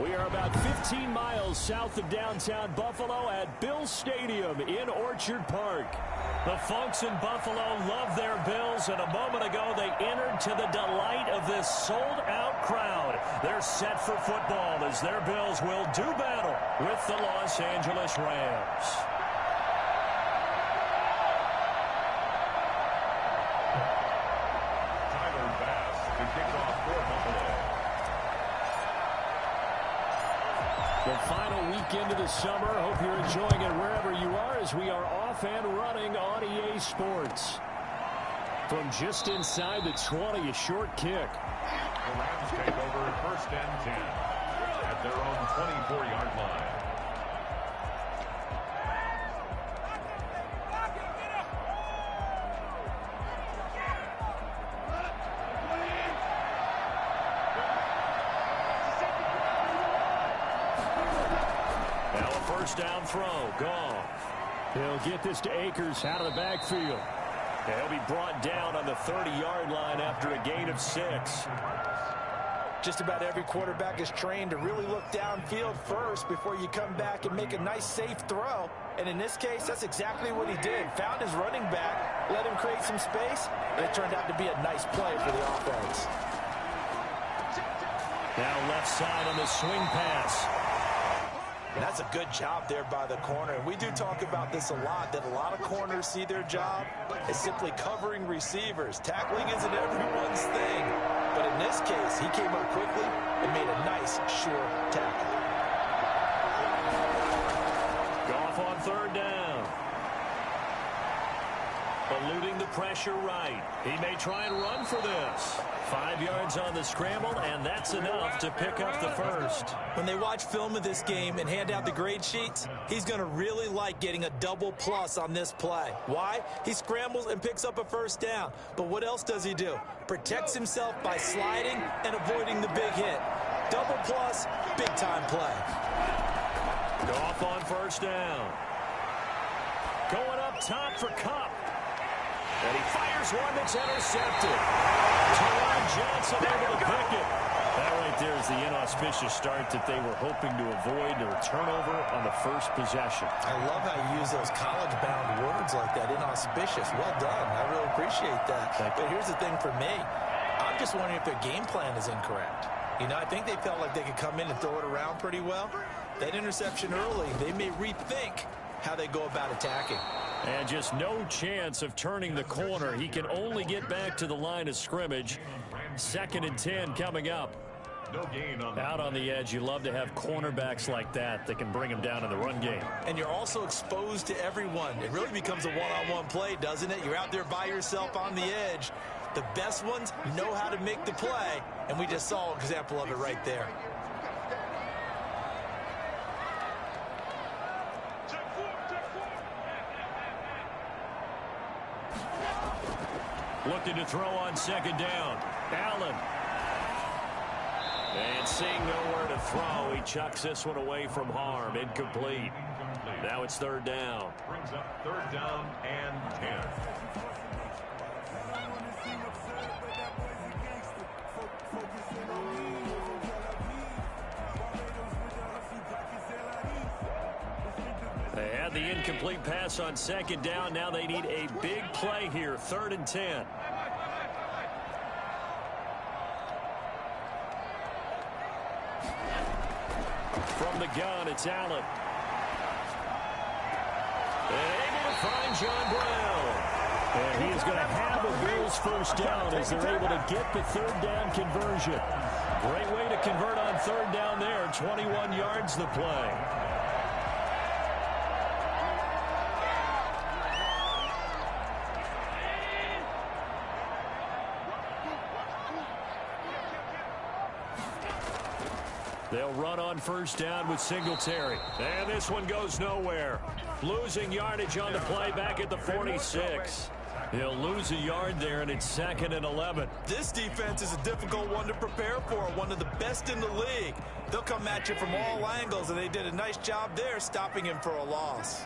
We are about 15 miles south of downtown Buffalo at Bills Stadium in Orchard Park. The folks in Buffalo love their Bills, and a moment ago they entered to the delight of this sold-out crowd. They're set for football as their Bills will do battle with the Los Angeles Rams. Tyler Bass to kick off for Buffalo. The final weekend of the summer. Hope you're enjoying it wherever you are as we are off and running on EA Sports. From just inside the 20, a short kick. The Rams take over first and 10 at their own 24-yard line. First down throw. Goff. He'll get this to Akers out of the backfield. He'll be brought down on the 30-yard line after a gain of 6. Just about every quarterback is trained to really look downfield first before you come back and make a nice, safe throw. And in this case, that's exactly what he did. Found his running back, let him create some space, and it turned out to be a nice play for the offense. Now left side on the swing pass. And that's a good job there by the corner. And we do talk about this a lot, that a lot of corners see their job as simply covering receivers. Tackling isn't everyone's thing. But in this case, he came up quickly and made a nice, sure tackle. Goff on third down. Eluding the pressure right. He may try and run for this. 5 yards on the scramble, and that's enough to pick up the first. When they watch film of this game and hand out the grade sheets, he's going to really like getting a double plus on this play. Why? He scrambles and picks up a first down. But what else does he do? Protects himself by sliding and avoiding the big hit. Double plus, big-time play. Goff on first down. Going up top for Kupp. And he fires one that's intercepted. Teron Johnson able to pick it. That right there is the inauspicious start that they were hoping to avoid, or a turnover on the first possession. I love how you use those college-bound words like that, inauspicious. Well done. I really appreciate that. But here's the thing for me. I'm just wondering if their game plan is incorrect. You know, I think they felt like they could come in and throw it around pretty well. That interception early, they may rethink how they go about attacking. And just no chance of turning the corner. He can only get back to the line of scrimmage. 2nd and 10 coming up. No gain on Out on the edge, you love to have cornerbacks like that can bring him down in the run game. And you're also exposed to everyone. It really becomes a one-on-one play, doesn't it? You're out there by yourself on the edge. The best ones know how to make the play, and we just saw an example of it right there. Looking to throw on 2nd down. Allen. And seeing nowhere to throw, he chucks this one away from harm. Incomplete. Now it's 3rd down. brings up 3rd down and 10. They had the incomplete pass on 2nd down. Now they need a big play here. 3rd and 10. From the gun, it's Allen. And able to find John Brown. And he is going to have a Bills first down as they're able to get the 3rd down conversion. Great way to convert on 3rd down there. 21 yards the play. They'll run on 1st down with Singletary. And this one goes nowhere. Losing yardage on the play back at the 46. He'll lose a yard there, and it's 2nd and 11. This defense is a difficult one to prepare for, one of the best in the league. They'll come at you from all angles, and they did a nice job there stopping him for a loss.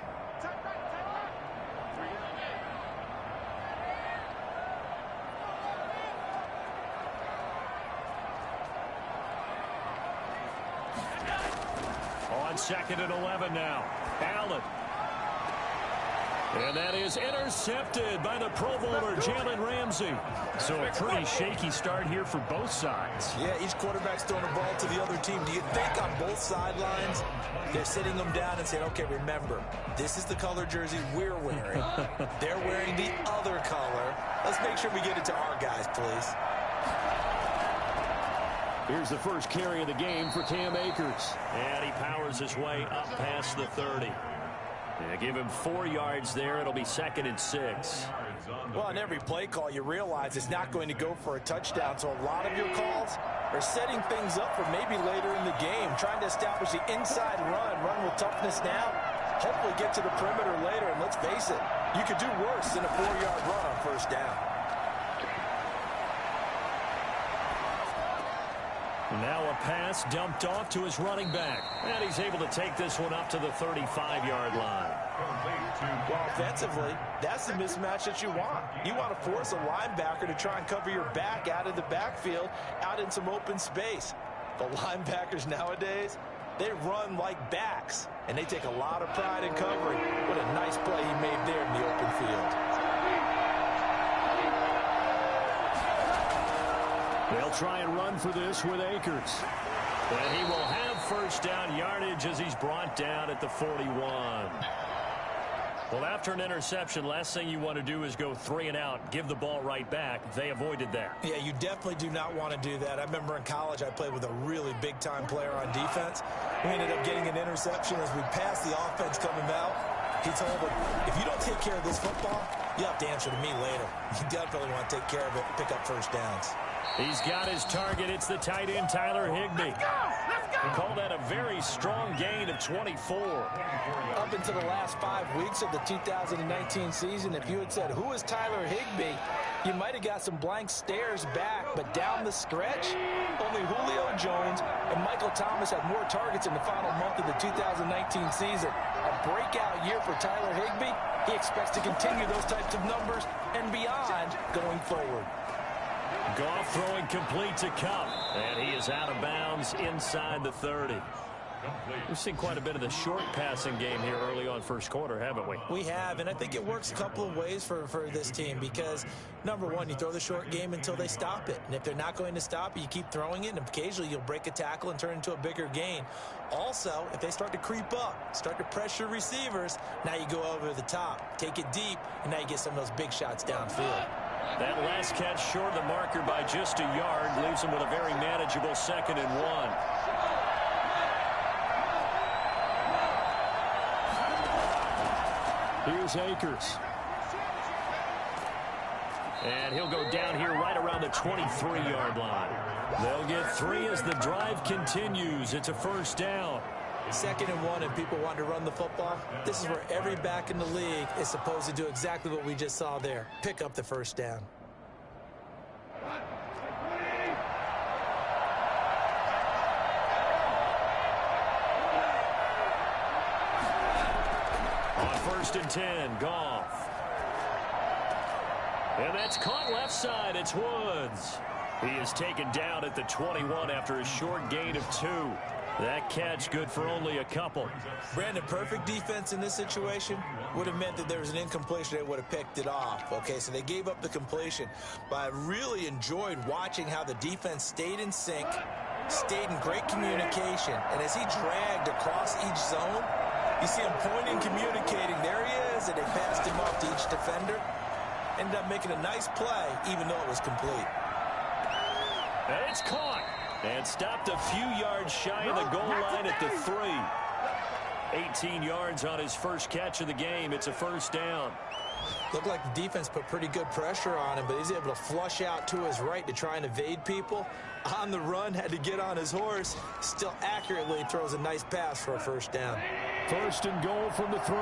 on 2nd and 11 now. Allen. And that is intercepted by the Pro Bowler, Jalen Ramsey. So a pretty shaky start here for both sides. Yeah, each quarterback's throwing the ball to the other team. Do you think on both sidelines they're sitting them down and saying, okay, remember, this is the color jersey we're wearing. They're wearing the other color. Let's make sure we get it to our guys, please. Here's the first carry of the game for Cam Akers. And he powers his way up past the 30. Yeah, give him 4 yards there. It'll be 2nd and 6. Well, on every play call, you realize it's not going to go for a touchdown. So a lot of your calls are setting things up for maybe later in the game, trying to establish the inside run with toughness now, hopefully get to the perimeter later. And let's face it, you could do worse than a 4-yard run on first down. Now a pass dumped off to his running back. And he's able to take this one up to the 35-yard line. Well, offensively, that's the mismatch that you want. You want to force a linebacker to try and cover your back out of the backfield, out in some open space. The linebackers nowadays, they run like backs, and they take a lot of pride in covering. What a nice play he made there in the open field. They'll try and run for this with Akers. And he will have first down yardage as he's brought down at the 41. Well, after an interception, last thing you want to do is go 3 and out, give the ball right back. They avoided that. Yeah, you definitely do not want to do that. I remember in college I played with a really big-time player on defense. We ended up getting an interception as we passed the offense coming out. He told him, if you don't take care of this football, you have to answer to me later. You definitely want to take care of it, pick up first downs. He's got his target. It's the tight end, Tyler Higbee. We call that a very strong gain of 24. Up until the last 5 weeks of the 2019 season, if you had said, who is Tyler Higbee, you might have got some blank stares back. But down the stretch, only Julio Jones and Michael Thomas had more targets in the final month of the 2019 season. A breakout year for Tyler Higbee. He expects to continue those types of numbers and beyond going forward. Goff throwing complete to Kupp, and he is out of bounds inside the 30. We've seen quite a bit of the short passing game here early on first quarter, haven't we? We have, and I think it works a couple of ways for this team because, number one, you throw the short game until they stop it. And if they're not going to stop it, you keep throwing it, and occasionally you'll break a tackle and turn it into a bigger gain. Also, if they start to creep up, start to pressure receivers, now you go over the top, take it deep, and now you get some of those big shots downfield. That last catch short of the marker by just a yard leaves him with a very manageable 2nd and 1. Here's Akers. And he'll go down here right around the 23-yard line. They'll get 3 as the drive continues. It's a first down. 2nd and 1 and people want to run the football. This is where every back in the league is supposed to do exactly what we just saw there. Pick up the first down. On 1st and 10, Goff. And that's caught left side. It's Woods. He is taken down at the 21 after a short gain of 2. That catch good for only a couple. Brandon, perfect defense in this situation would have meant that there was an incompletion. They would have picked it off. Okay, so they gave up the completion. But I really enjoyed watching how the defense stayed in sync, stayed in great communication. And as he dragged across each zone, you see him pointing, communicating. There he is, and they passed him off to each defender. Ended up making a nice play, even though it was complete. And it's caught. And stopped a few yards shy of the goal line at the 3. 18 yards on his first catch of the game. It's a first down. Looked like the defense put pretty good pressure on him, but he's able to flush out to his right to try and evade people. On the run, had to get on his horse. Still accurately throws a nice pass for a first down. 1st and goal from the 3.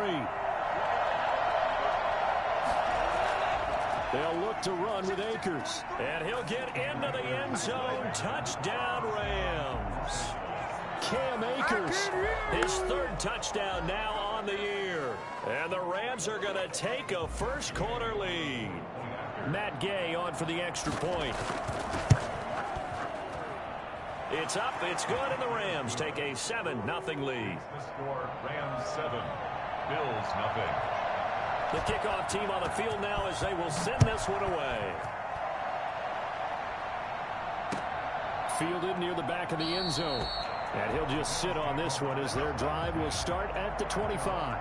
They'll look to run with Akers. And he'll get into the end zone. Touchdown, Rams. Cam Akers, his 3rd touchdown now on the year. And the Rams are going to take a first quarter lead. Matt Gay on for the extra point. It's up, it's good, and the Rams take a 7-0 lead. The score, Rams 7, Bills nothing. The kickoff team on the field now as they will send this one away. Fielded near the back of the end zone. And he'll just sit on this one as their drive will start at the 25.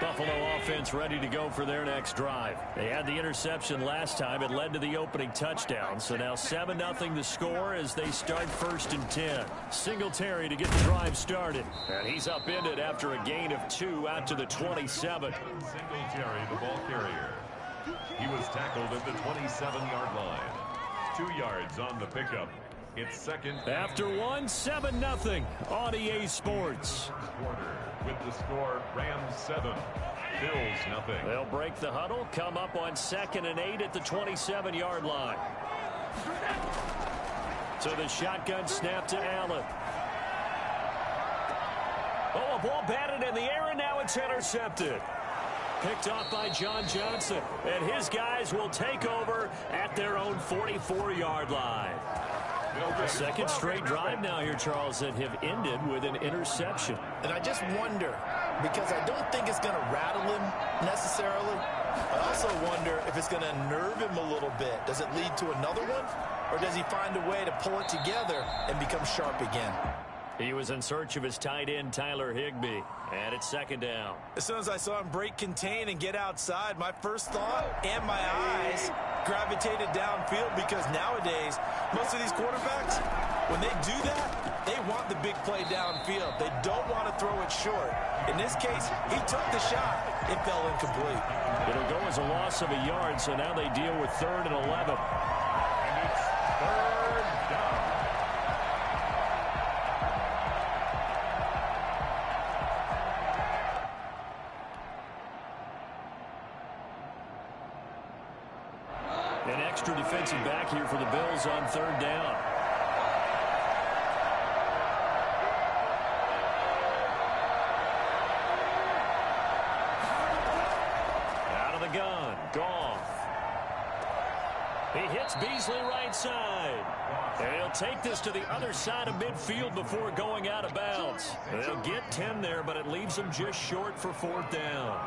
Buffalo offense ready to go for their next drive. They had the interception last time. It led to the opening touchdown. So now 7-0 the score as they start 1st and 10. Singletary to get the drive started. And he's upended after a gain of 2 out to the 27. Singletary, the ball carrier. He was tackled at the 27-yard line. 2 yards on the pickup. It's second. After 1, 7-0 on EA Sports. Quarter with the score, Rams 7, Bills nothing. They'll break the huddle, come up on 2nd and 8 at the 27-yard line. So the shotgun snap to Allen. Oh, a ball batted in the air, and now it's intercepted. Picked off by John Johnson, and his guys will take over at their own 44-yard line. A second straight drive now here, Charles, that have ended with an interception. And I just wonder, because I don't think it's going to rattle him necessarily. I also wonder if it's going to nerve him a little bit. Does it lead to another one? Or does he find a way to pull it together and become sharp again? He was in search of his tight end, Tyler Higbee. And it's 2nd down. As soon as I saw him break contain and get outside, my first thought and my eyes gravitated downfield, because nowadays, most of these quarterbacks, when they do that, they want the big play downfield. They don't want to throw it short. In this case, he took the shot. It fell incomplete. It'll go as a loss of a yard, so now they deal with 3rd and 11. And it's 3rd down. An extra defensive back here for the Bills on 3rd down. Out of the gun, Goff. He hits Beasley right side. And he'll take this to the other side of midfield before going out of bounds. They'll get 10 there, but it leaves them just short for 4th down.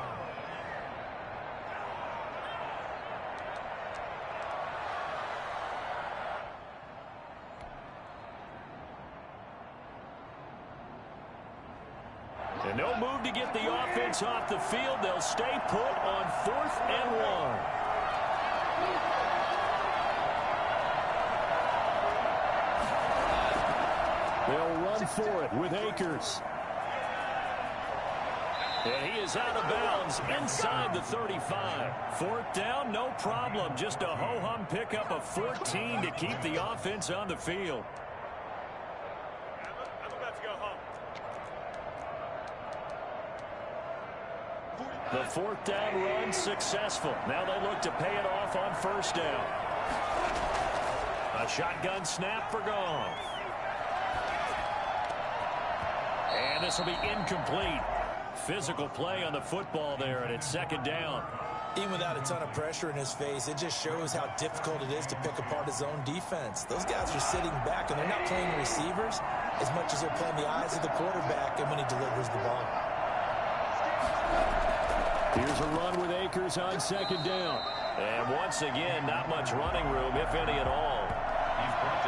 And no move to get the offense off the field. They'll stay put on 4th and 1. They'll run for it with Akers. And he is out of bounds inside the 35. 4th down, no problem. Just a ho-hum pickup of 14 to keep the offense on the field. The 4th down run successful. Now they look to pay it off on 1st down. A shotgun snap for Goff. And this will be incomplete. Physical play on the football there, and it's 2nd down. Even without a ton of pressure in his face, it just shows how difficult it is to pick apart his own defense. Those guys are sitting back, and they're not playing receivers as much as they're playing the eyes of the quarterback and when he delivers the ball. Here's a run with Akers on 2nd down. And once again, not much running room, if any at all.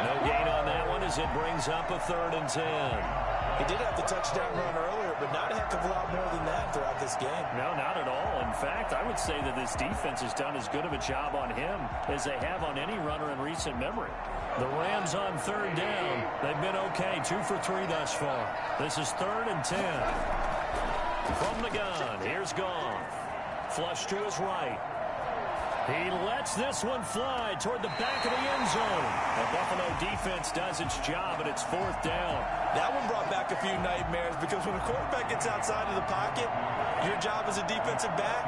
No gain on that one as it brings up a 3rd and 10. He did have the touchdown run earlier, but not a heck of a lot more than that throughout this game. No, not at all. In fact, I would say that this defense has done as good of a job on him as they have on any runner in recent memory. The Rams on 3rd down. They've been okay, 2 for 3 thus far. This is 3rd and 10. From the gun, here's Goff. Flush to his right. He lets this one fly toward the back of the end zone. The Buffalo defense does its job, and it's 4th down. That one brought back a few nightmares, because when a quarterback gets outside of the pocket, your job as a defensive back,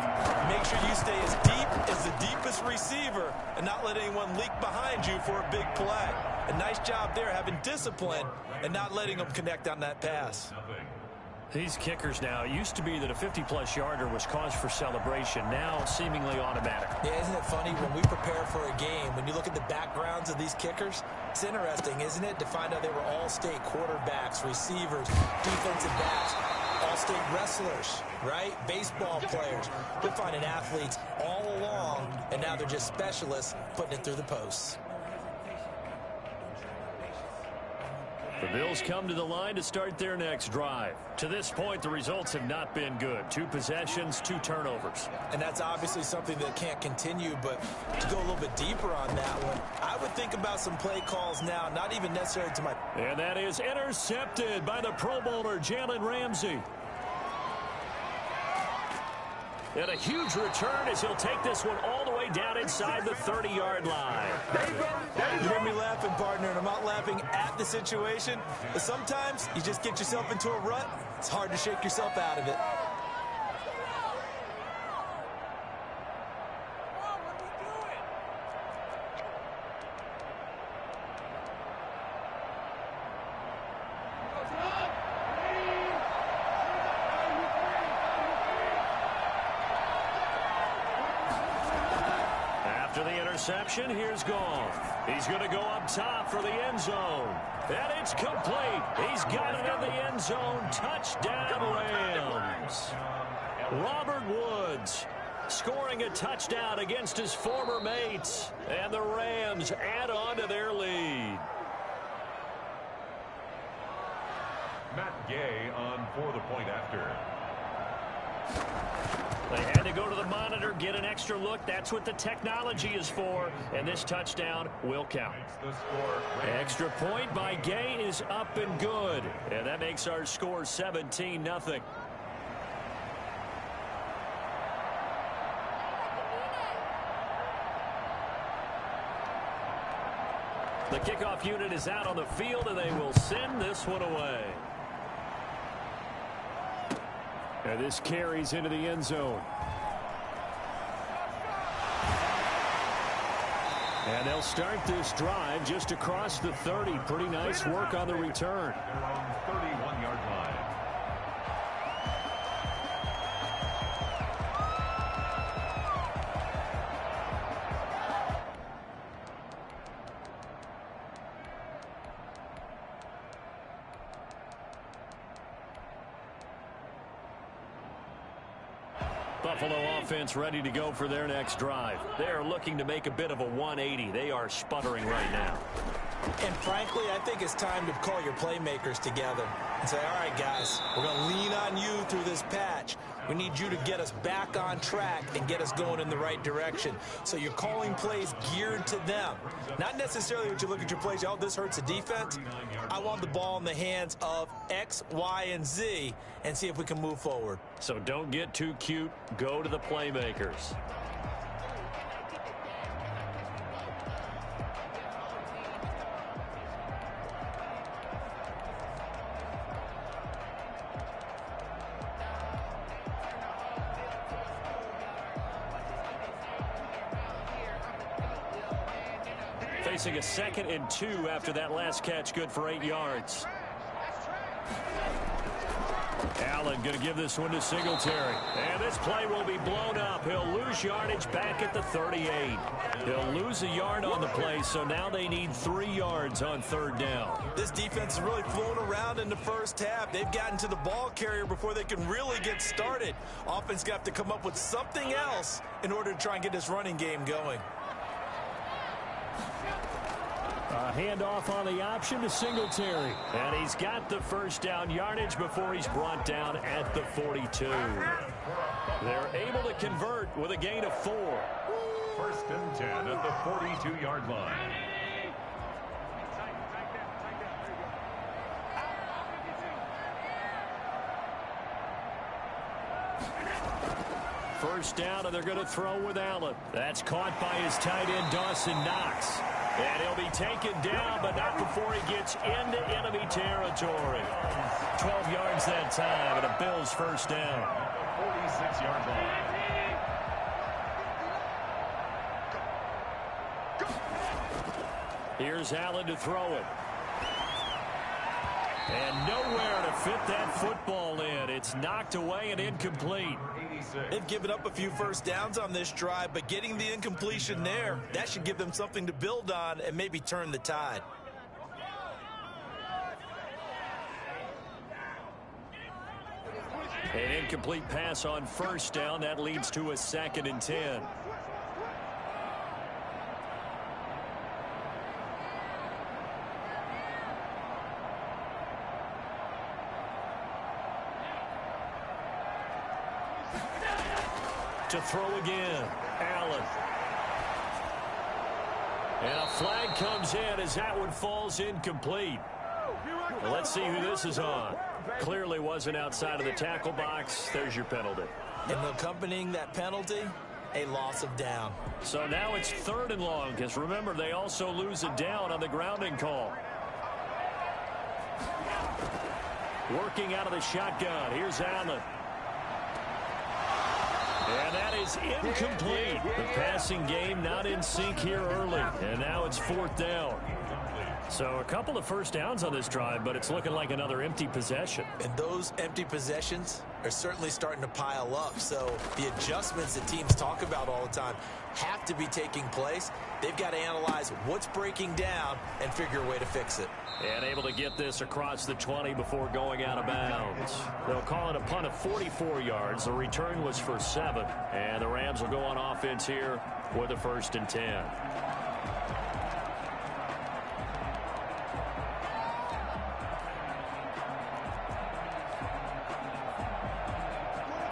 make sure you stay as deep as the deepest receiver and not let anyone leak behind you for a big play. A nice job there, having discipline and not letting them connect on that pass. These kickers now, it used to be that a 50-plus yarder was cause for celebration. Now, seemingly automatic. Yeah, isn't it funny? When we prepare for a game, when you look at the backgrounds of these kickers, it's interesting, isn't it, to find out they were all-state quarterbacks, receivers, defensive backs, all-state wrestlers, right? Baseball players. We're finding athletes all along, and now they're just specialists putting it through the posts. The Bills come to the line to start their next drive. To this point, the results have not been good. 2 possessions, 2 turnovers. And that's obviously something that can't continue, but to go a little bit deeper on that one, I would think about some play calls now, not even necessary to my... And that is intercepted by the Pro Bowler, Jalen Ramsey. And a huge return as he'll take this one all the way down inside the 30-yard line. You hear me laughing, partner, and I'm not laughing at the situation, but sometimes you just get yourself into a rut. It's hard to shake yourself out of it. Interception, here's Goff. He's going to go up top for the end zone. And it's complete. He's got it in the end zone. Touchdown, Rams. Robert Woods scoring a touchdown against his former mates. And the Rams add on to their lead. Matt Gay on for the point after. They had to go to the monitor, get an extra look. That's what the technology is for. And this touchdown will count. Extra point by Gay is up and good. And that makes our score 17-0. The kickoff unit is out on the field, and they will send this one away. And this carries into the end zone. And they'll start this drive just across the 30. Pretty nice work on the return. They're on 31-yard line. Buffalo offense ready to go for their next drive. They are looking to make a bit of a 180. They are sputtering right now. And frankly, I think it's time to call your playmakers together and say, all right, guys, we're going to lean on you through this patch. We need you to get us back on track and get us going in the right direction. So you're calling plays geared to them. Not necessarily what you look at your plays, oh, this hurts the defense. I want the ball in the hands of X, Y, and Z and see if we can move forward. So don't get too cute. Go to the playmakers. Facing a 2nd and 2 after that last catch, good for 8 yards. Allen going to give this one to Singletary. And this play will be blown up. He'll lose yardage back at the 38. He'll lose a yard on the play, so now they need 3 yards on 3rd down. This defense is really flown around in the first half. They've gotten to the ball carrier before they can really get started. Offense got to come up with something else in order to try and get this running game going. A handoff on the option to Singletary. And he's got the 1st down yardage before he's brought down at the 42. They're able to convert with a gain of 4. 1st and 10 at the 42-yard line. First down, and they're going to throw with Allen. That's caught by his tight end, Dawson Knox. And he'll be taken down, but not before he gets into enemy territory. 12 yards that time, and a Bills 1st down. 46-yard line. Here's Allen to throw it. And nowhere to fit that football in. It's knocked away and incomplete. They've given up a few first downs on this drive, but getting the incompletion there, that should give them something to build on and maybe turn the tide. An incomplete pass on first down. That leads to a 2nd and 10. To throw again, Allen. And a flag comes in as that one falls incomplete. Well, let's see who this is on. Clearly wasn't outside of the tackle box. There's your penalty. And accompanying that penalty, a loss of down. So now it's 3rd and long, because remember, they also lose a down on the grounding call. Working out of the shotgun. Here's Allen. And that is incomplete. The passing game not in sync here early. And now it's 4th down. So a couple of first downs on this drive, but it's looking like another empty possession. And those empty possessions are certainly starting to pile up. So the adjustments that teams talk about all the time have to be taking place. They've got to analyze what's breaking down and figure a way to fix it. And able to get this across the 20 before going out of bounds. They'll call it a punt of 44 yards. The return was for 7. And the Rams will go on offense here with a 1st and 10.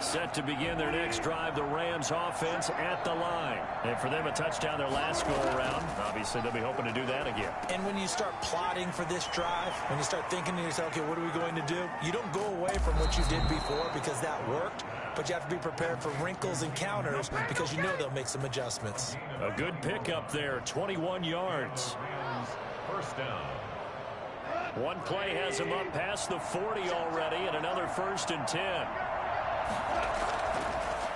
Set to begin their next drive, the Rams offense at the line. And for them, a touchdown their last go-around. Obviously, they'll be hoping to do that again. And when you start plotting for this drive, when you start thinking to yourself, okay, what are we going to do? You don't go away from what you did before because that worked, but you have to be prepared for wrinkles and counters because you know they'll make some adjustments. A good pickup there, 21 yards. 1st down. One play has him up past the 40 already, and another 1st and 10.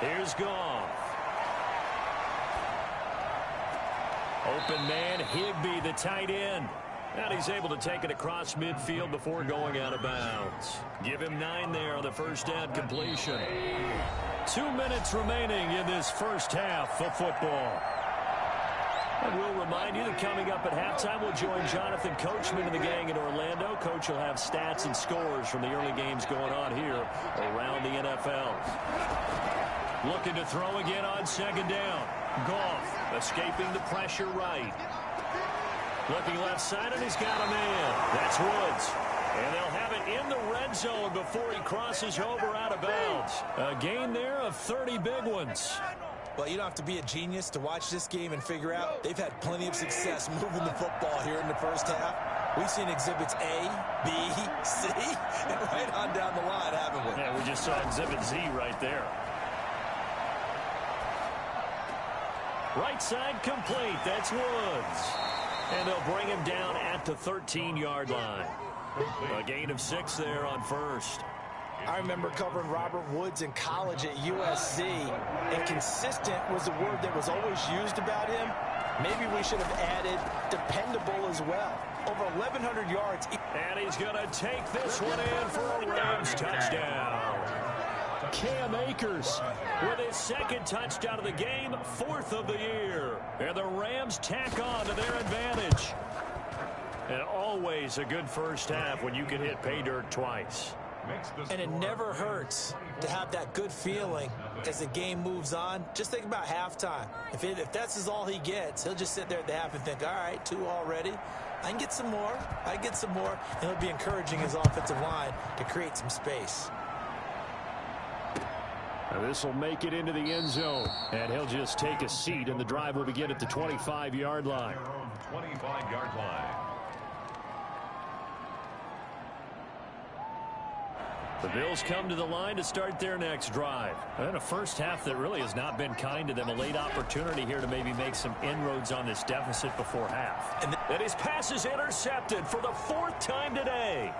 Here's Goff. Open man, Higbee, the tight end. And he's able to take it across midfield before going out of bounds. Give him 9 there on the 1st down completion. 2 minutes remaining in this first half of football. And we'll remind you that coming up at halftime, we'll join Jonathan Coachman and the gang in Orlando. Coach will have stats and scores from the early games going on here around the NFL. Looking to throw again on 2nd down. Goff escaping the pressure right. Looking left side, and he's got a man. That's Woods. And they'll have it in the red zone before he crosses over out of bounds. A gain there of 30 big ones. Well, you don't have to be a genius to watch this game and figure out they've had plenty of success moving the football here in the first half. We've seen exhibits A, B, C, and right on down the line, haven't we? Yeah, we just saw exhibit Z right there. Right side complete. That's Woods. And they'll bring him down at the 13-yard line. A gain of 6 there on 1st. I remember covering Robert Woods in college at USC, and consistent was the word that was always used about him. Maybe we should have added dependable as well. Over 1,100 yards. And he's going to take this one in for a Rams touchdown. Cam Akers with his 2nd touchdown of the game, 4th of the year. And the Rams tack on to their advantage. And always a good first half when you can hit pay dirt twice. And it never hurts to have that good feeling as the game moves on. Just think about halftime. If that's all he gets, he'll just sit there at the half and think, all right, 2 already. I can get some more. I can get some more. And he'll be encouraging his offensive line to create some space. Now this will make it into the end zone. And he'll just take a seat, and the drive will begin at the 25-yard line. 25-yard line. The Bills come to the line to start their next drive. And a first half that really has not been kind to them. A late opportunity here to maybe make some inroads on this deficit before half. And his pass is intercepted for the 4th time today.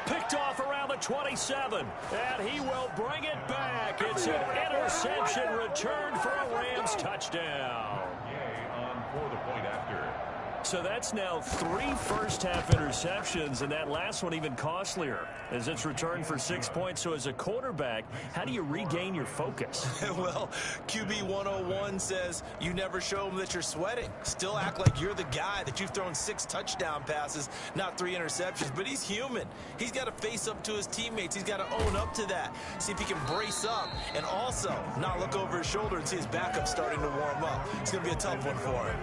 Picked off around the 27. And he will bring it back. It's an interception returned for a Rams touchdown. Yay on for the point after. So that's now 3 first-half interceptions, and that last one even costlier as it's returned for 6 points. So as a quarterback, how do you regain your focus? Well, QB 101 says you never show them that you're sweating. Still act like you're the guy, that you've thrown 6 touchdown passes, not 3 interceptions. But he's human. He's got to face up to his teammates. He's got to own up to that. See if he can brace up and also not look over his shoulder and see his backup starting to warm up. It's going to be a tough one for him.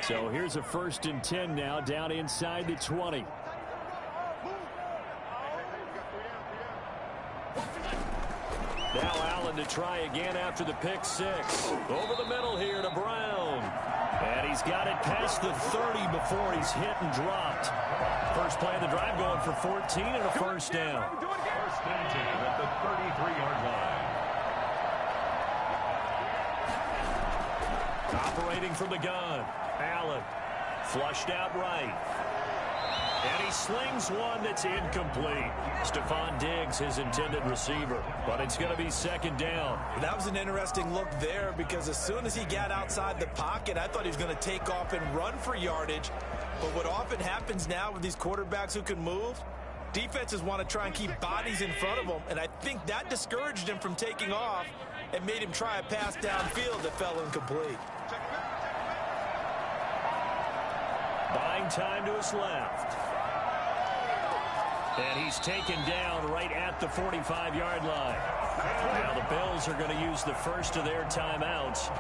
So here's a 1st and 10 now, down inside the 20. Now Allen to try again after the pick 6. Over the middle here to Brown. And he's got it past the 30 before he's hit and dropped. First play of the drive going for 14 and a 1st down. 1st and 10 at the 33-yard line. Operating from the gun. Allen flushed out right. And he slings one that's incomplete. Stephon Diggs, his intended receiver. But it's going to be 2nd down. That was an interesting look there because as soon as he got outside the pocket, I thought he was going to take off and run for yardage. But what often happens now with these quarterbacks who can move, defenses want to try and keep bodies in front of them. And I think that discouraged him from taking off and made him try a pass downfield that fell incomplete. Buying time to his left. And he's taken down right at the 45-yard line. Now the Bills are going to use the first of their timeouts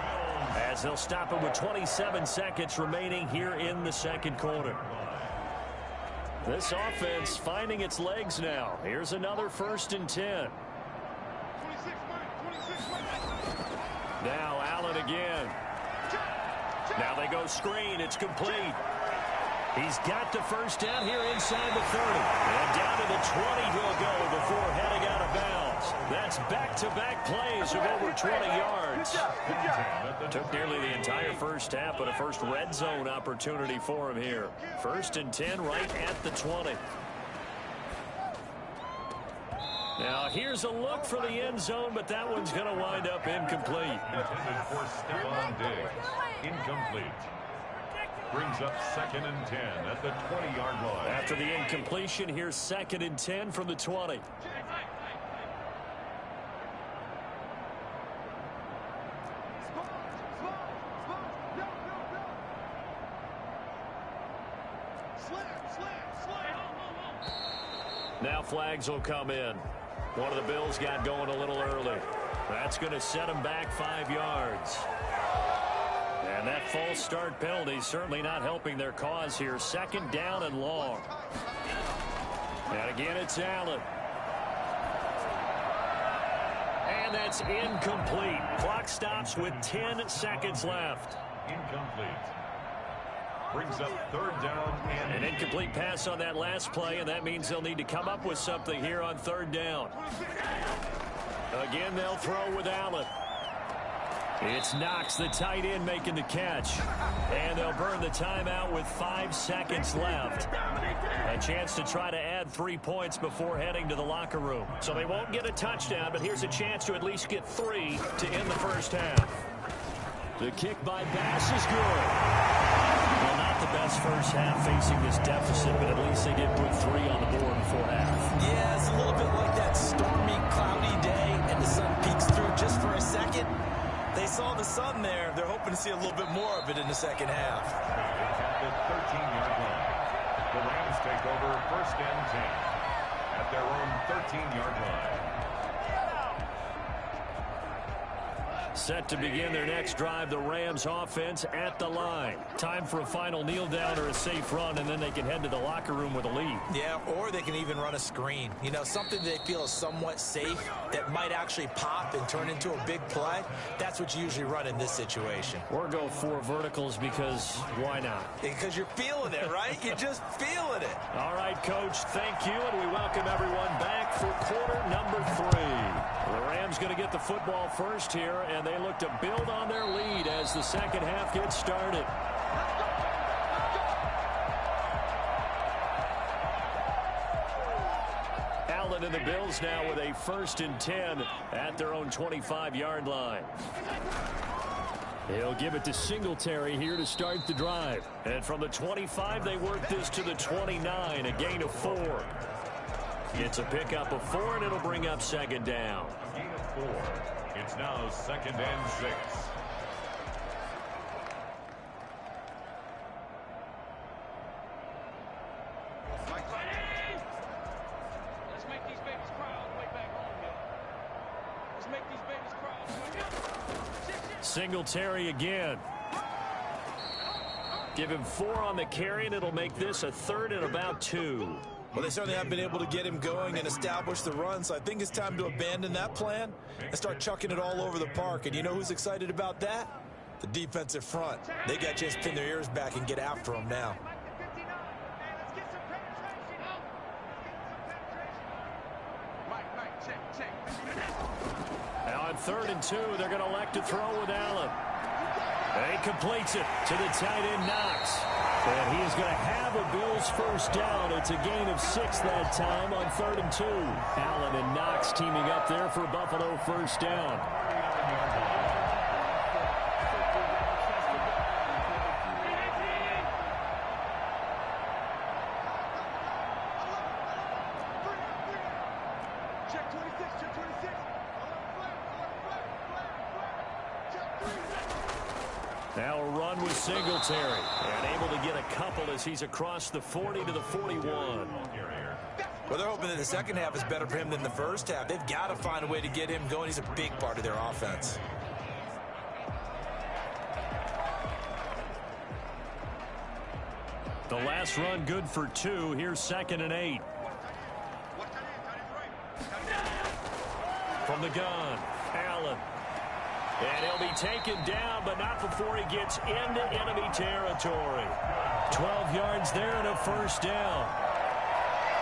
as they'll stop it with 27 seconds remaining here in the 2nd quarter. This offense finding its legs now. Here's another 1st and 10. Now Allen again. Now they go screen. It's complete. He's got the 1st down here inside the 30. And down to the 20 he'll go before heading out of bounds. That's back-to-back plays of over 20 yards. Took nearly the entire 1st half, but a first red zone opportunity for him here. 1st and 10 right at the 20. Now here's a look for the end zone, but that one's going to wind up incomplete. Intended for Stephon Diggs. Incomplete. Brings up 2nd and 10 at the 20-yard line. After the incompletion, here's 2nd and 10 from the 20. Now flags will come in. One of the Bills got going a little early. That's going to set him back 5 yards. And that false start penalty certainly not helping their cause here. 2nd down and long. And again, it's Allen. And that's incomplete. Clock stops with 10 seconds left. Incomplete. Brings up 3rd down and An incomplete pass on that last play, and that means they'll need to come up with something here on 3rd down. Again, they'll throw with Allen. It's Knox, the tight end, making the catch. And they'll burn the timeout with 5 seconds left. A chance to try to add 3 points before heading to the locker room. So they won't get a touchdown, but here's a chance to at least get 3 to end the 1st half. The kick by Bass is good. Well, not the best 1st half facing this deficit, but at least they did put 3 on the board before half. Yeah, it's a little bit like that stormy, cloudy day, and the sun peeks through just for a second. They saw the sun there. They're hoping to see a little bit more of it in the 2nd half. At the 13-yard line. The Rams take over 1st and 10 at their own 13-yard line. Set to begin their next drive, the Rams offense at the line. Time for a final kneel down or a safe run, and then they can head to the locker room with a lead. Yeah, or they can even run a screen. You know, something they feel is somewhat safe that might actually pop and turn into a big play. That's what you usually run in this situation. Or go 4 verticals because why not? Because you're feeling it, right? You're just feeling it. All right, Coach, thank you, and we welcome everyone back for quarter number 3. The Rams going to get the football first here, and they look to build on their lead as the 2nd half gets started. Allen and the Bills now with a 1st and 10 at their own 25-yard line. He'll give it to Singletary here to start the drive. And from the 25, they work this to the 29, a gain of 4. It's a pickup of 4, and it'll bring up 2nd down. Gain of 4. It's now 2nd and 6. Singletary again. Give him 4 on the carry, and it'll make this a 3rd and about 2. Well, they certainly have been able to get him going and establish the run, so I think it's time to abandon that plan and start chucking it all over the park. And you know who's excited about that? The defensive front. They got a chance to pin their ears back and get after him now. Now on 3rd and 2, they're going to elect to throw with Allen. And he completes it to the tight end, Knox. And he is going to have a Bills 1st down. It's a gain of 6 that time on 3rd and 2. Allen and Knox teaming up there for Buffalo 1st down. Now a run with Singletary, and able to get a couple as he's across the 40 to the 41. Well, they're hoping that the second half is better for him than the first half. They've got to find a way to get him going. He's a big part of their offense. The last run good for 2. Here's 2nd and 8. From the gun, Allen. And he'll be taken down, but not before he gets into enemy territory. 12 yards there and a 1st down.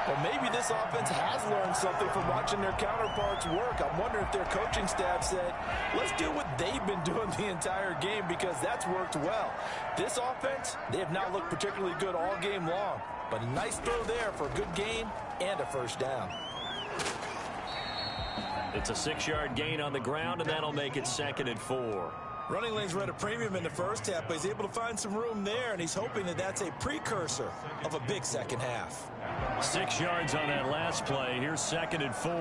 Well, maybe this offense has learned something from watching their counterparts work. I'm wondering if their coaching staff said, let's do what they've been doing the entire game, because that's worked well. This offense, they have not looked particularly good all game long. But a nice throw there for a good gain and a 1st down. It's a 6-yard gain on the ground, and that'll make it 2nd and 4. Running lanes were at a premium in the first half, but he's able to find some room there, and he's hoping that that's a precursor of a big second half. 6 yards on that last play. Here's 2nd and 4.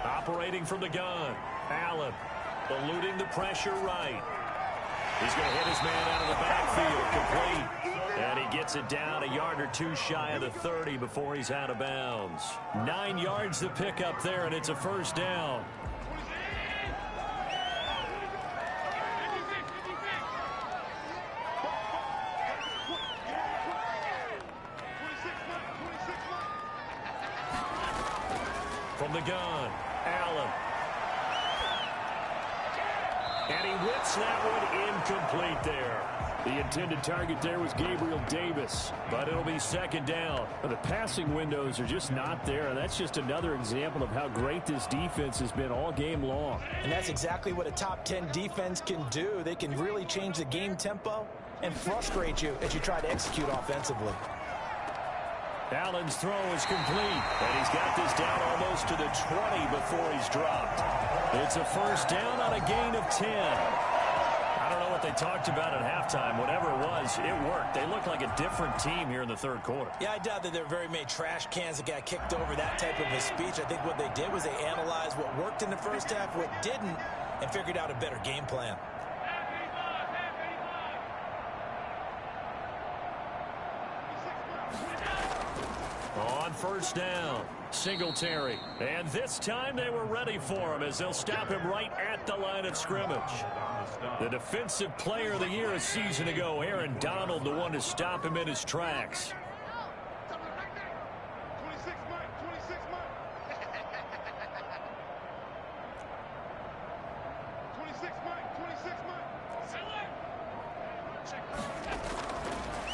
Operating from the gun, Allen eluding the pressure right. He's going to hit his man out of the backfield, complete. And he gets it down a yard or 2 shy of the 30 before he's out of bounds. 9 yards to pick up there, and it's a 1st down. From the gun, Allen. And he whips that one incomplete there. The intended target there was Gabriel Davis, but it'll be 2nd down. The passing windows are just not there. That's just another example of how great this defense has been all game long. And that's exactly what a top 10 defense can do. They can really change the game tempo and frustrate you as you try to execute offensively. Allen's throw is complete, and he's got this down almost to the 20 before he's dropped. It's a 1st down on a gain of 10. I don't know what they talked about at halftime. Whatever it was, it worked. They look like a different team here in the 3rd quarter. Yeah, I doubt that there are very many trash cans that got kicked over that type of a speech. I think what they did was they analyzed what worked in the first half, what didn't, and figured out a better game plan. On 1st down, Singletary. And this time they were ready for him as they'll stop him right at the line of scrimmage. The defensive player of the year a season ago, Aaron Donald, the one to stop him in his tracks.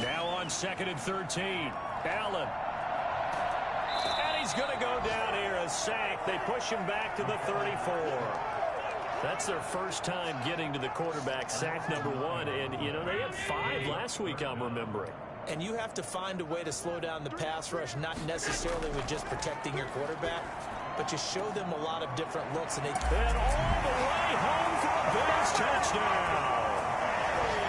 Now on 2nd and 13, Allen. And he's going to go down here, a sack. They push him back to the 34. That's their first time getting to the quarterback, sack number 1. And, you know, they had 5 last week, I'm remembering. And you have to find a way to slow down the pass rush, not necessarily with just protecting your quarterback, but just show them a lot of different looks. And all the way home for a Bills touchdown.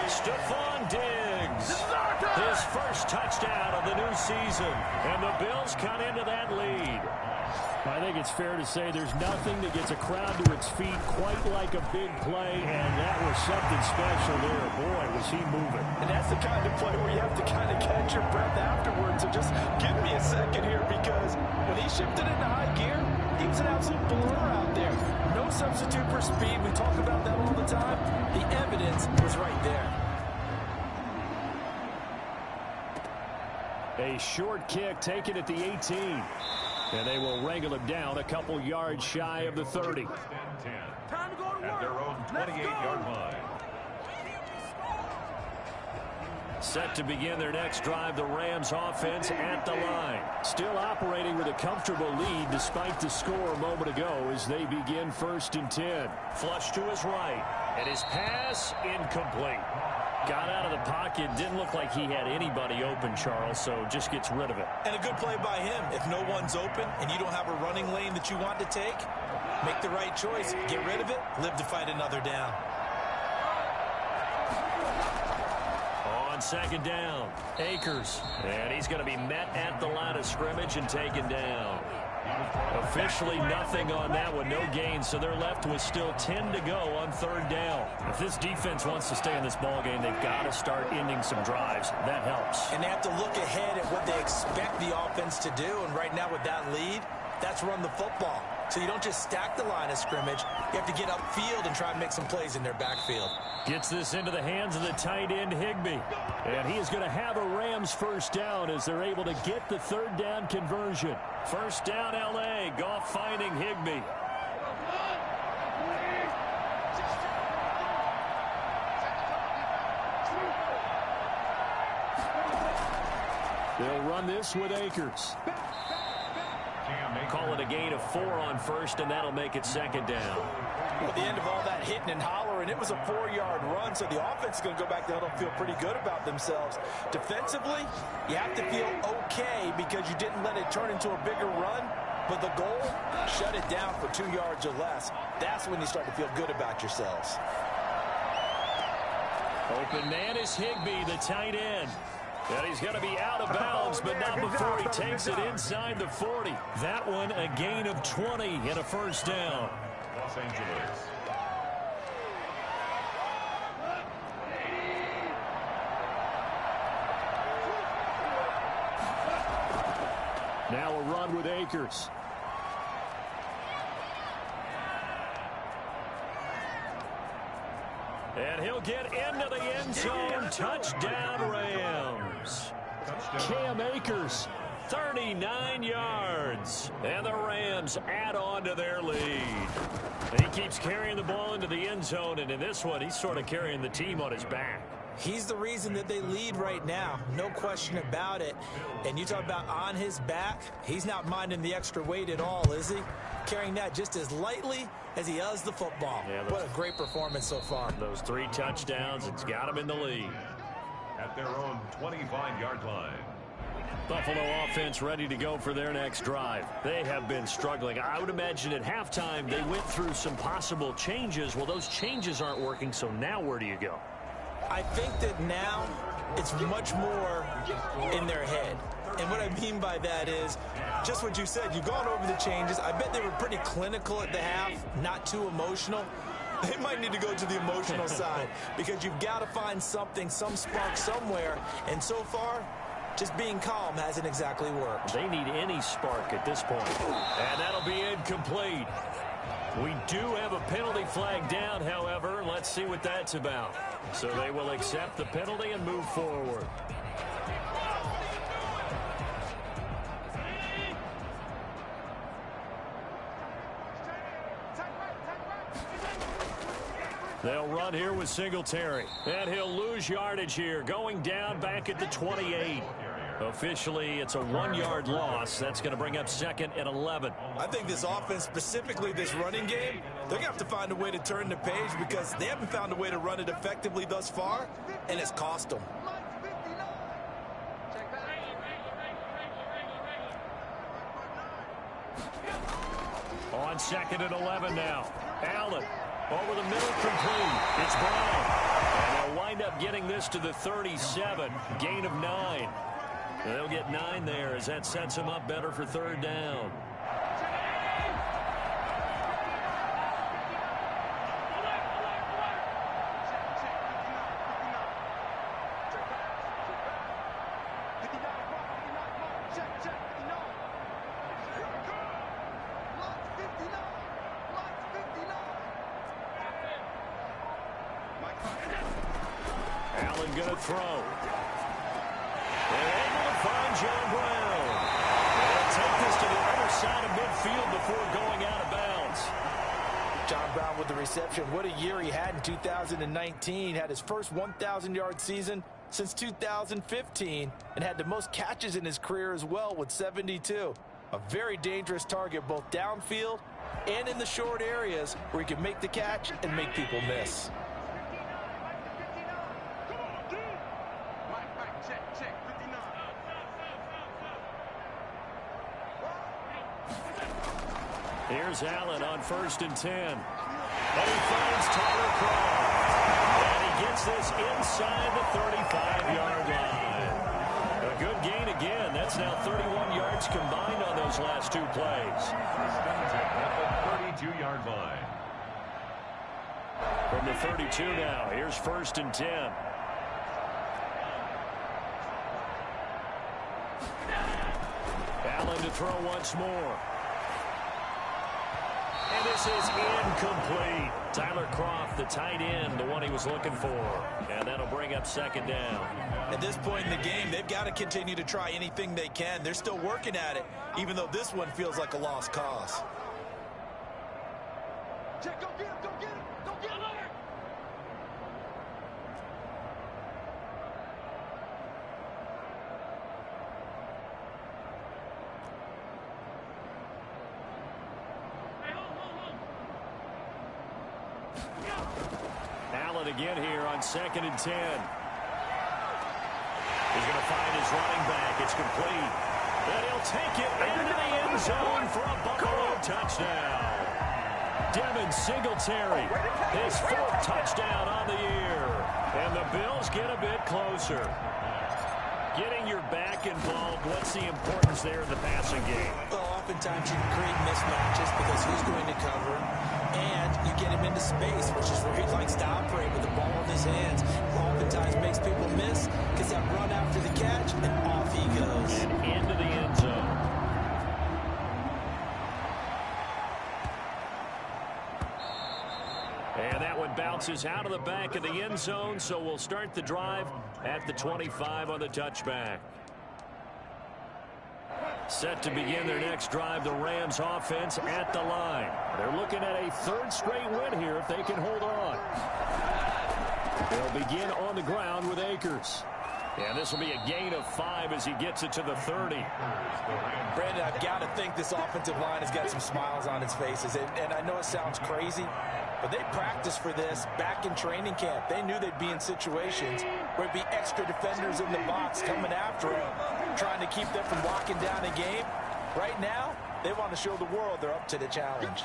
Stephon Diggs, his first touchdown of the new season, and the Bills cut into that lead. I think it's fair to say there's nothing that gets a crowd to its feet quite like a big play, and that was something special there. Boy, was he moving. And that's the kind of play where you have to kind of catch your breath afterwards. So just give me a second here, because when he shifted into high gear, he was an absolute blur out there. No substitute for speed. We talk about that all the time. The evidence was right there. A short kick taken at the 18. And they will wrangle him down a couple yards shy of the 30. Time to go to work. At their own 28-yard line. Set to begin their next drive, the Rams offense at the line. Still operating with a comfortable lead despite the score a moment ago as they begin 1st and 10. Flush to his right, and his pass incomplete. Got out of the pocket, didn't look like he had anybody open, Charles, so just gets rid of it. And a good play by him. If no one's open and you don't have a running lane that you want to take, make the right choice. Get rid of it, live to fight another down. On 2nd down, Akers. And he's going to be met at the line of scrimmage and taken down. Officially nothing on that one, no gain, so they're left with still 10 to go on 3rd down. If this defense wants to stay in this ball game, they've got to start ending some drives. That helps. And they have to look ahead at what they expect the offense to do, and right now with that lead, that's run the football. So you don't just stack the line of scrimmage, you have to get upfield and try and make some plays in their backfield. Gets this into the hands of the tight end, Higbee. And he is going to have a Rams 1st down as they're able to get the 3rd down conversion. 1st down, L.A. Goff finding Higbee. They'll run this with Akers. Call it a gain of 4 on 1st, and that'll make it 2nd down. At the end of all that hitting and hollering, it was a 4-yard run, so the offense is going to go back there and feel pretty good about themselves. Defensively, you have to feel okay because you didn't let it turn into a bigger run, but the goal, shut it down for 2 yards or less. That's when you start to feel good about yourselves. Open man is Higbee, the tight end. And he's going to be out of bounds, but not before he takes it inside the 40. That one, a gain of 20 and a 1st down. Los Angeles. Now a run with Akers. And he'll get into the end zone. Touchdown, Rams. Cam Akers. 39 yards. And the Rams add on to their lead. And he keeps carrying the ball into the end zone. And in this one, he's sort of carrying the team on his back. He's the reason that they lead right now. No question about it. And you talk about on his back, he's not minding the extra weight at all, is he? Carrying that just as lightly as he does the football. Yeah, what a great performance so far. Those 3 touchdowns, it's got him in the lead. At their own 25-yard line. Buffalo offense ready to go for their next drive. They have been struggling. I would imagine at halftime they went through some possible changes. Well, those changes aren't working, so now where do you go? I think that now it's much more in their head. And what I mean by that is just what you said. You've gone over the changes. I bet they were pretty clinical at the half, not too emotional. They might need to go to the emotional side because you've got to find something, some spark somewhere. And so far, just being calm hasn't exactly worked. They need any spark at this point. And that'll be incomplete. We do have a penalty flag down, however. Let's see what that's about. So they will accept the penalty and move forward. They'll run here with Singletary. And he'll lose yardage here, going down back at the 28. Officially, it's a 1-yard loss. That's going to bring up 2nd and 11. I think this offense, specifically this running game, they're going to have to find a way to turn the page because they haven't found a way to run it effectively thus far, and it's cost them. On 2nd and 11 now. Allen over the middle, complete. It's Brown. And they'll wind up getting this to the 37. Gain of 9. They'll get 9 there as that sets them up better for 3rd down. Allen going to throw. They're able to find John Brown. They'll take this to the other side of midfield before going out of bounds. John Brown with the reception. What a year he had in 2019. Had his first 1,000-yard season since 2015 and had the most catches in his career as well with 72. A very dangerous target both downfield and in the short areas where he can make the catch and make people miss. Here's Allen on 1st and 10. And he finds Tyler Kroft. And he gets this inside the 35-yard line. A good gain again. That's now 31 yards combined on those last 2 plays. At the 32-yard line. From the 32 now, here's 1st and 10. Allen to throw once more. And this is incomplete. Tyler Kroft, the tight end, the one he was looking for. And that'll bring up 2nd down. At this point in the game, they've got to continue to try anything they can. They're still working at it, even though this one feels like a lost cause. Check, go get him, go get him, go get him. Allen again here on 2nd and 10. He's going to find his running back. It's complete. And he'll take it into the end zone for a Buffalo touchdown. Devin Singletary, his 4th touchdown on the year. And the Bills get a bit closer. Getting your back involved, what's the importance there in the passing game? Well, oftentimes you create mismatches because who's going to cover him, and you get him into space, which is where he likes to operate with the ball in his hands. Oftentimes makes people miss, gets that run after the catch, and off he goes. And into the end zone. And that one bounces out of the back of the end zone, so we'll start the drive at the 25 on the touchback. Set to begin their next drive, the Rams offense at the line. They're looking at a 3rd straight win here if they can hold on. They'll begin on the ground with Akers. And this will be a gain of 5 as he gets it to the 30. Brandon, I've got to think this offensive line has got some smiles on its faces. And I know it sounds crazy, but they practiced for this back in training camp. They knew they'd be in situations where it'd be extra defenders in the box coming after them, trying to keep them from locking down a game. Right now, they want to show the world they're up to the challenge.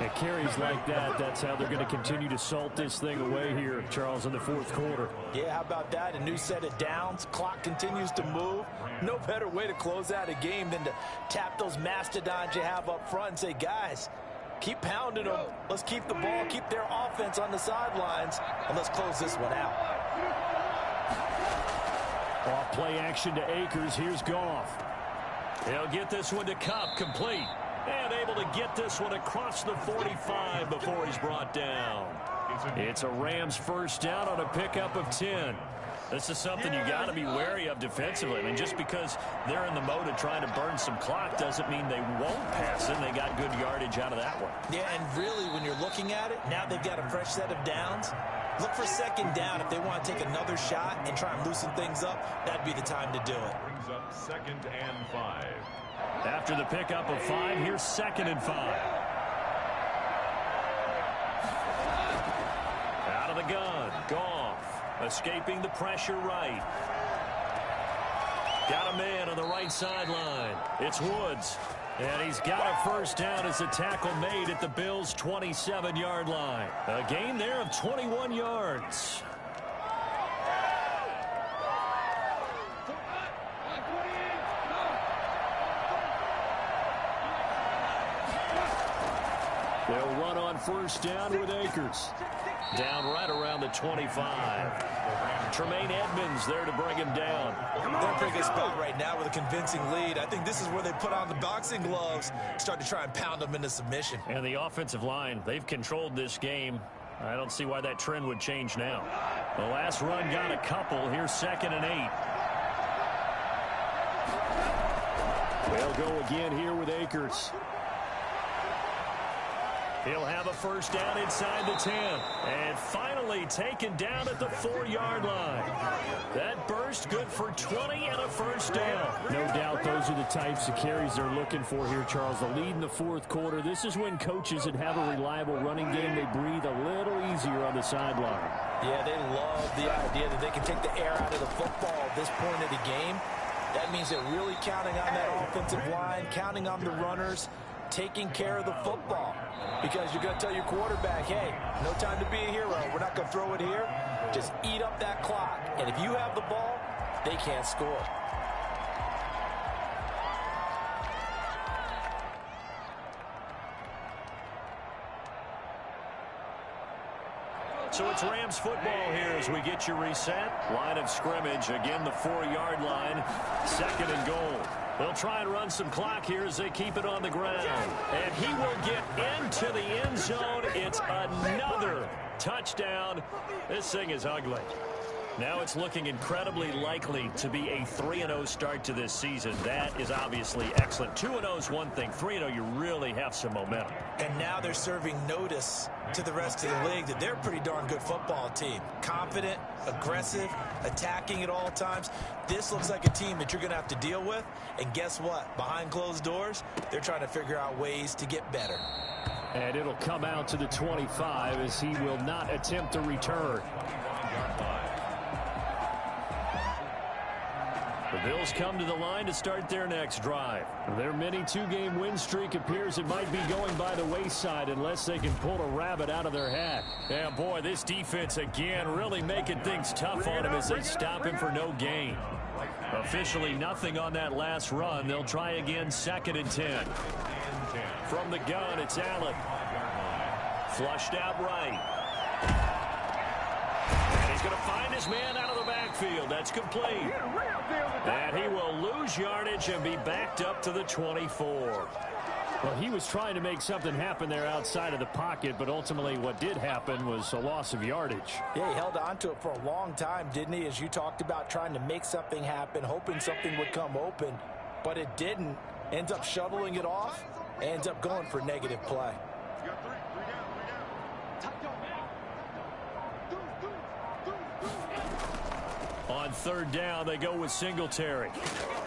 And carries like that, that's how they're going to continue to salt this thing away here, Charles, in the 4th quarter. Yeah, how about that? A new set of downs. Clock continues to move. No better way to close out a game than to tap those mastodons you have up front and say, guys, keep pounding them. Let's keep the ball, keep their offense on the sidelines, and let's close this one out. Off play action to Akers. Here's Goff. He'll get this one to Kupp, complete. And able to get this one across the 45 before he's brought down. It's a Rams 1st down on a pickup of 10. This is something you got to be wary of defensively. I mean, just because they're in the mode of trying to burn some clock doesn't mean they won't pass it. They got good yardage out of that one. Yeah, and really, when you're looking at it, now they've got a fresh set of downs. Look for 2nd down. If they want to take another shot and try and loosen things up, that'd be the time to do it. Brings up 2nd and 5. After the pickup of 5, here's 2nd and 5. Out of the gun, Goff, escaping the pressure right. Got a man on the right sideline. It's Woods. And he's got a first down as a tackle made at the Bills' 27-yard line. A gain there of 21 yards. They'll run on first down with Akers. Down right around the 25. Tremaine Edmonds there to bring him down. They're in a pretty good spot right now with a convincing lead. I think this is where they put on the boxing gloves, start to try and pound them into submission. And the offensive line, they've controlled this game. I don't see why that trend would change now. The last run got a couple. Here's 2nd and 8. They'll go again here with Akers. He'll have a first down inside the 10. And finally taken down at the 4-yard line. That burst good for 20 and a first down. No doubt those are the types of carries they're looking for here, Charles. The lead in the fourth quarter. This is when coaches that have a reliable running game, they breathe a little easier on the sideline. Yeah, they love the idea that they can take the air out of the football at this point of the game. That means they're really counting on that offensive line, counting on the runners, taking care of the football. Because you're going to tell your quarterback, hey, no time to be a hero. We're not going to throw it here. Just eat up that clock. And if you have the ball, they can't score. So it's Rams football here as we get you reset. Line of scrimmage, again the 4-yard line, 2nd and goal. They'll try and run some clock here as they keep it on the ground. And he will get into the end zone. It's another touchdown. This thing is ugly. Now it's looking incredibly likely to be a 3-0 start to this season. That is obviously excellent. 2-0 is one thing. 3-0, you really have some momentum. And now they're serving notice to the rest of the league that they're a pretty darn good football team. Confident, aggressive, attacking at all times. This looks like a team that you're going to have to deal with. And guess what? Behind closed doors, they're trying to figure out ways to get better. And it'll come out to the 25 as he will not attempt to return. The Bills come to the line to start their next drive. Their mini 2-game win streak appears it might be going by the wayside unless they can pull a rabbit out of their hat. Yeah, boy, this defense again really making things tough on him as they stop him for no gain. Officially nothing on that last run. They'll try again, 2nd and 10. From the gun, it's Allen. Flushed out right. And he's going to find his man out of the backfield. That's complete. And he will lose yardage and be backed up to the 24. Well, he was trying to make something happen there outside of the pocket, but ultimately what did happen was a loss of yardage. Yeah, he held on to it for a long time, didn't he? As you talked about trying to make something happen, hoping something would come open, but it didn't. Ends up shuttling it off, ends up going for negative play. On 3rd down, they go with Singletary.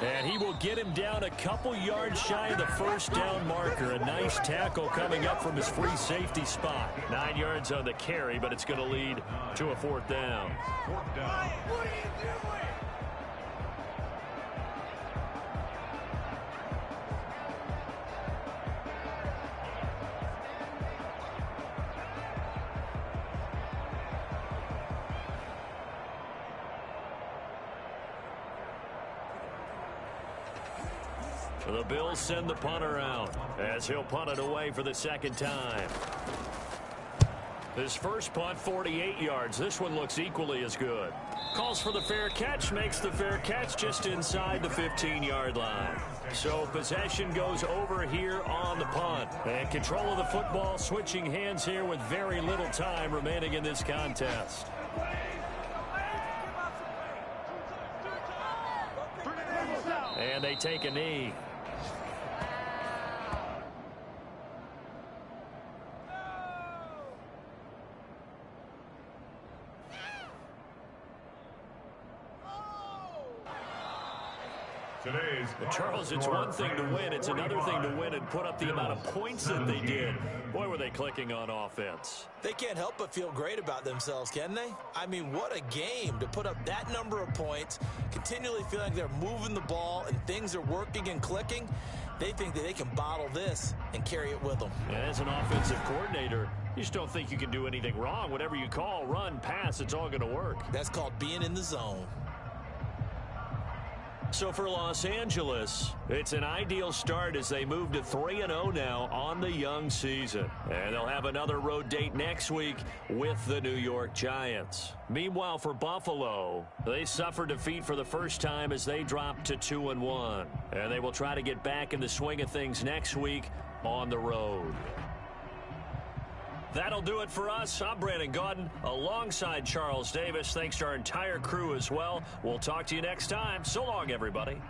And he will get him down a couple yards shy of the first down marker. A nice tackle coming up from his free safety spot. 9 yards on the carry, but it's going to lead to a 4th down. What are you doing? The Bills send the punter out as he'll punt it away for the 2nd time. His first punt, 48 yards. This one looks equally as good. Calls for the fair catch, makes the fair catch just inside the 15-yard line. So possession goes over here on the punt. And control of the football switching hands here with very little time remaining in this contest. And they take a knee. Charles, it's one thing to win. It's another thing to win and put up the amount of points that they did. Boy, were they clicking on offense. They can't help but feel great about themselves, can they? I mean, what a game to put up that number of points, continually feeling like they're moving the ball and things are working and clicking. They think that they can bottle this and carry it with them. And as an offensive coordinator, you just don't think you can do anything wrong. Whatever you call, run, pass, it's all going to work. That's called being in the zone. So for Los Angeles, it's an ideal start as they move to 3-0 now on the young season. And they'll have another road date next week with the New York Giants. Meanwhile, for Buffalo, they suffered defeat for the first time as they dropped to 2-1. And they will try to get back in the swing of things next week on the road. That'll do it for us. I'm Brandon Gaudin alongside Charles Davis. Thanks to our entire crew as well. We'll talk to you next time. So long, everybody.